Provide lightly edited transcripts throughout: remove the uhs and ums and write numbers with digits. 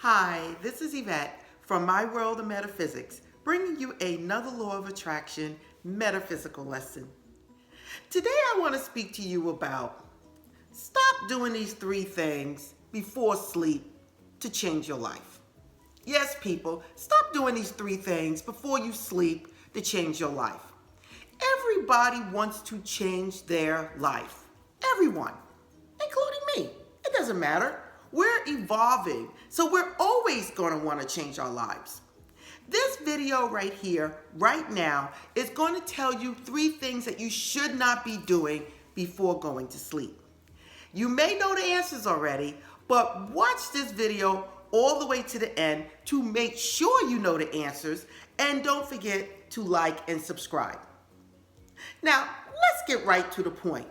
Hi, this is Yvette from My World of Metaphysics, bringing you another law of attraction metaphysical lesson. Today I want to speak to you about stop doing these 3 things before sleep to change your life. Yes, people, stop doing these 3 things before you sleep to change your life. Everybody wants to change their life. Everyone, including me. It doesn't matter. We're evolving, so we're always going to want to change our lives. This video right here, right now, is going to tell you 3 things that you should not be doing before going to sleep. You may know the answers already, but watch this video all the way to the end to make sure you know the answers, and don't forget to like and subscribe. Now, let's get right to the point.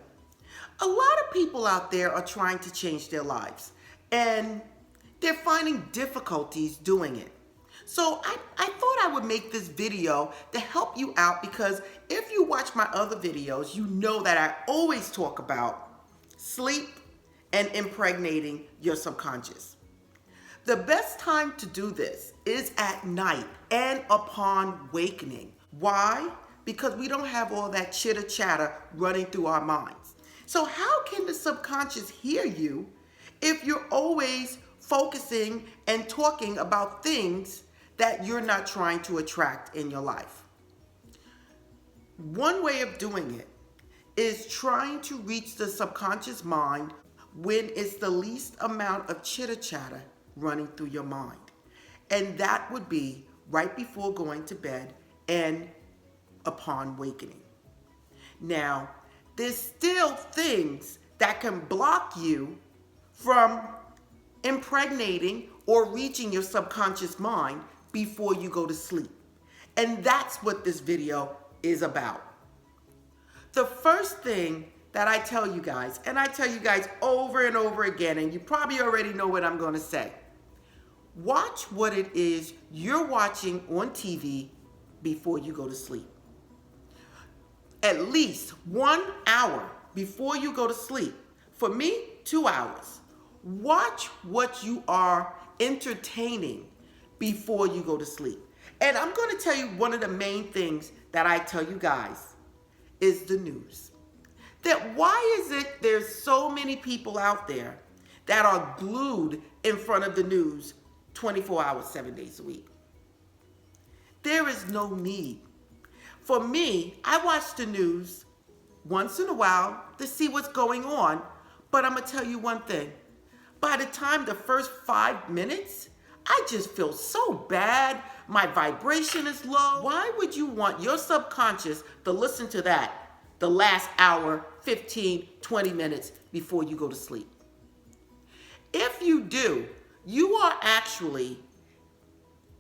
A lot of people out there are trying to change their lives, and they're finding difficulties doing it. So I thought I would make this video to help you out, because if you watch my other videos, you know that I always talk about sleep and impregnating your subconscious. The best time to do this is at night and upon wakening. Why? Because we don't have all that chitter chatter running through our minds. So how can the subconscious hear you if you're always focusing and talking about things that you're not trying to attract in your life? One way of doing it is trying to reach the subconscious mind when it's the least amount of chitter chatter running through your mind. And that would be right before going to bed and upon wakening. Now, there's still things that can block you from impregnating or reaching your subconscious mind before you go to sleep. And that's what this video is about. The first thing that I tell you guys, and I tell you guys over and over again, and you probably already know what I'm going to say. Watch what it is you're watching on TV before you go to sleep. At least 1 hour before you go to sleep. For me, 2 hours. Watch what you are entertaining before you go to sleep. And I'm going to tell you one of the main things that I tell you guys is the news. That why is it there's so many people out there that are glued in front of the news 24 hours, 7 days a week? There is no need. For me, I watch the news once in a while to see what's going on, but I'm going to tell you one thing. By the time the first 5 minutes, I just feel so bad. My vibration is low. Why would you want your subconscious to listen to that the last hour, 15, 20 minutes before you go to sleep? If you do, you are actually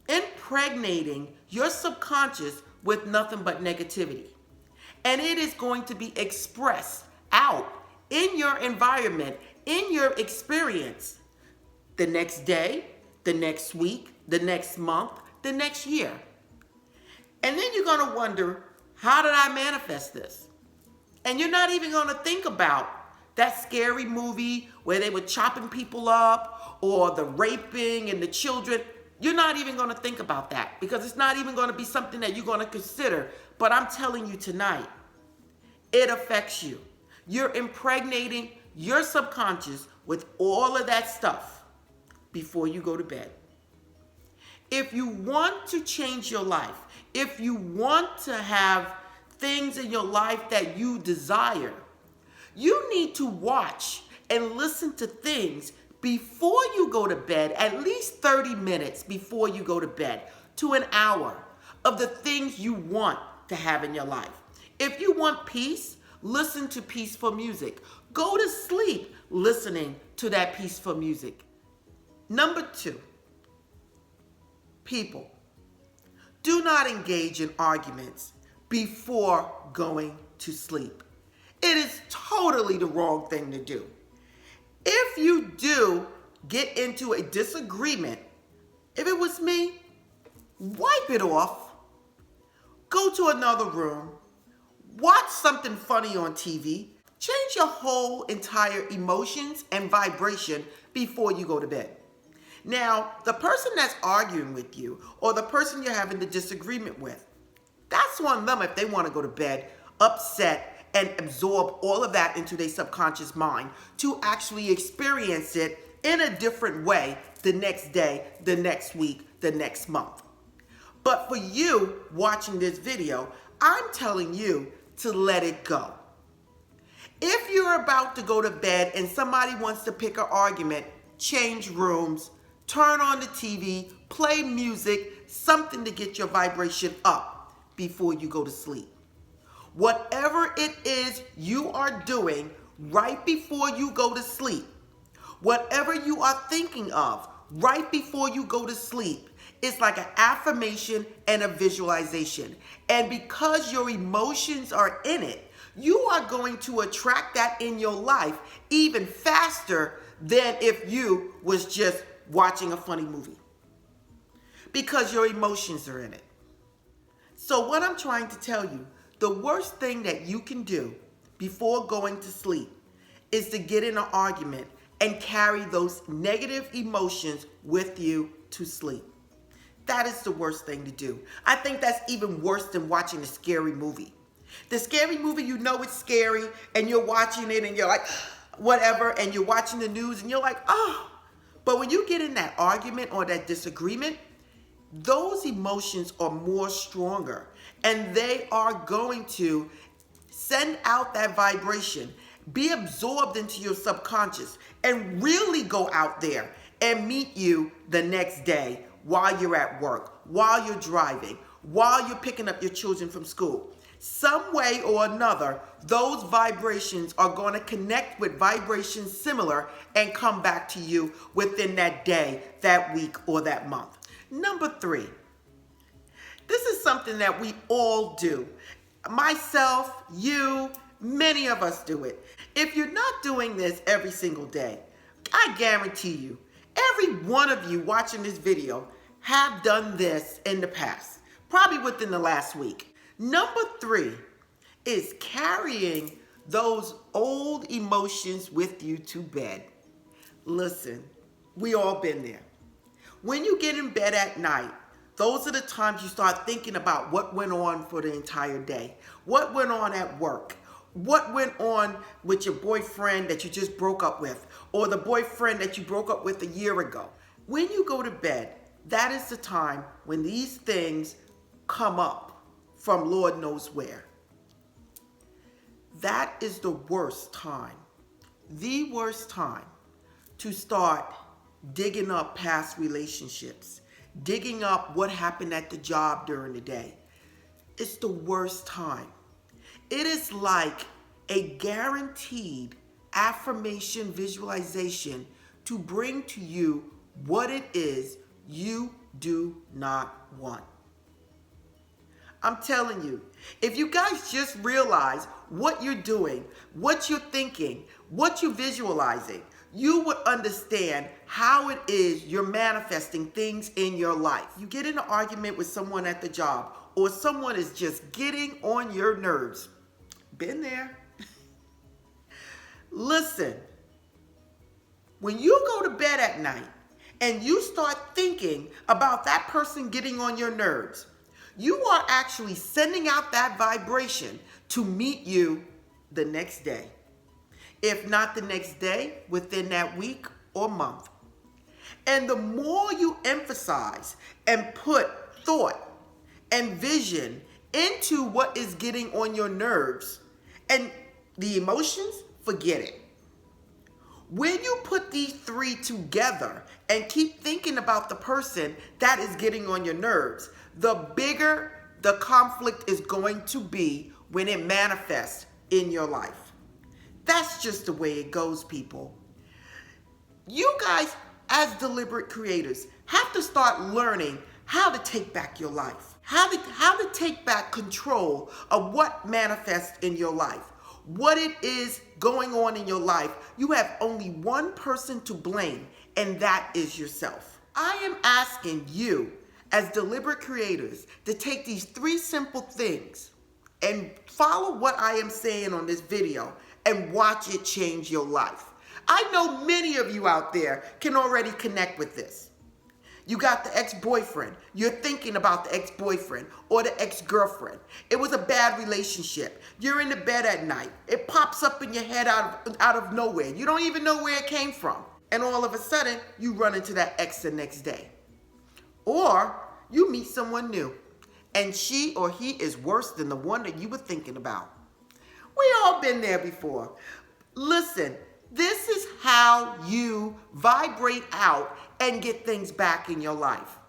impregnating your subconscious with nothing but negativity. And it is going to be expressed out in your environment, in your experience, the next day, the next week, the next month, the next year. And then you're going to wonder, how did I manifest this? And you're not even going to think about that scary movie where they were chopping people up, or the raping and the children. You're not even going to think about that, because it's not even going to be something that you're going to consider. But I'm telling you tonight, it affects you. You're impregnating your subconscious with all of that stuff before you go to bed. If you want to change your life, if you want to have things in your life that you desire, you need to watch and listen to things before you go to bed, at least 30 minutes before you go to bed, to an hour, of the things you want to have in your life. If you want peace, listen to peaceful music. Go to sleep listening to that peaceful music. Number 2, people, do not engage in arguments before going to sleep. It is totally the wrong thing to do. If you do get into a disagreement, if it was me, wipe it off, go to another room, watch something funny on TV, change your whole entire emotions and vibration before you go to bed. Now, the person that's arguing with you or the person you're having the disagreement with, that's on them if they want to go to bed upset and absorb all of that into their subconscious mind to actually experience it in a different way the next day, the next week, the next month. But for you watching this video, I'm telling you to let it go. If you're about to go to bed and somebody wants to pick an argument, change rooms, turn on the TV, play music, something to get your vibration up before you go to sleep. Whatever it is you are doing right before you go to sleep, whatever you are thinking of right before you go to sleep, it's like an affirmation and a visualization. And because your emotions are in it, you are going to attract that in your life even faster than if you was just watching a funny movie. Because your emotions are in it. So what I'm trying to tell you, the worst thing that you can do before going to sleep is to get in an argument and carry those negative emotions with you to sleep. That is the worst thing to do. I think that's even worse than watching a scary movie. The scary movie, you know it's scary, and you're watching it and you're like, whatever, and you're watching the news and you're like, oh. But when you get in that argument or that disagreement, those emotions are more stronger, and they are going to send out that vibration, be absorbed into your subconscious, and really go out there and meet you the next day while you're at work, while you're driving, while you're picking up your children from school. Some way or another, those vibrations are going to connect with vibrations similar and come back to you within that day, that week, or that month. Number 3, this is something that we all do. Myself, you, many of us do it. If you're not doing this every single day, I guarantee you, every one of you watching this video have done this in the past, probably within the last week. Number 3 is carrying those old emotions with you to bed. Listen, we all been there. When you get in bed at night, those are the times you start thinking about what went on for the entire day, what went on at work, what went on with your boyfriend that you just broke up with, or the boyfriend that you broke up with a year ago. When you go to bed, that is the time when these things come up from Lord knows where. That is the worst time to start digging up past relationships, digging up what happened at the job during the day. It's the worst time. It is like a guaranteed affirmation visualization to bring to you what it is you do not want. I'm telling you, if you guys just realize what you're doing, what you're thinking, what you're visualizing, you would understand how it is you're manifesting things in your life. You get in an argument with someone at the job, or someone is just getting on your nerves. Been there. Listen, when you go to bed at night and you start thinking about that person getting on your nerves, you are actually sending out that vibration to meet you the next day. If not the next day, within that week or month. And the more you emphasize and put thought and vision into what is getting on your nerves and the emotions, forget it. When you put these 3 together and keep thinking about the person that is getting on your nerves, the bigger the conflict is going to be when it manifests in your life. That's just the way it goes, people. You guys, as deliberate creators, have to start learning how to take back your life, how to take back control of what manifests in your life. What it is going on in your life, you have only one person to blame, and that is yourself. I am asking you, as deliberate creators, to take these 3 simple things and follow what I am saying on this video and watch it change your life. I know many of you out there can already connect with this. You got the ex-boyfriend. You're thinking about the ex-boyfriend or the ex-girlfriend. It was a bad relationship. You're in the bed at night. It pops up in your head out of nowhere. You don't even know where it came from. And all of a sudden, you run into that ex the next day. Or you meet someone new, and she or he is worse than the one that you were thinking about. We all been there before. Listen, this is how you vibrate out and get things back in your life.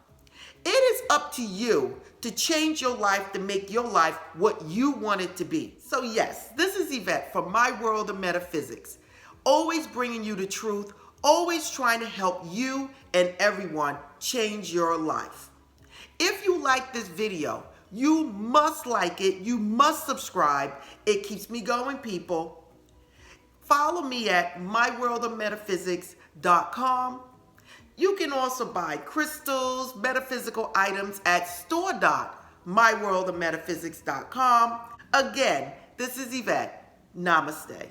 It is up to you to change your life, to make your life what you want it to be. So yes, this is Yvette from My World of Metaphysics. Always bringing you the truth, always trying to help you and everyone change your life. If you like this video, you must like it, you must subscribe. It keeps me going, people. Follow me at myworldofmetaphysics.com. You can also buy crystals, metaphysical items at store.myworldofmetaphysics.com. Again, this is Yvette. Namaste.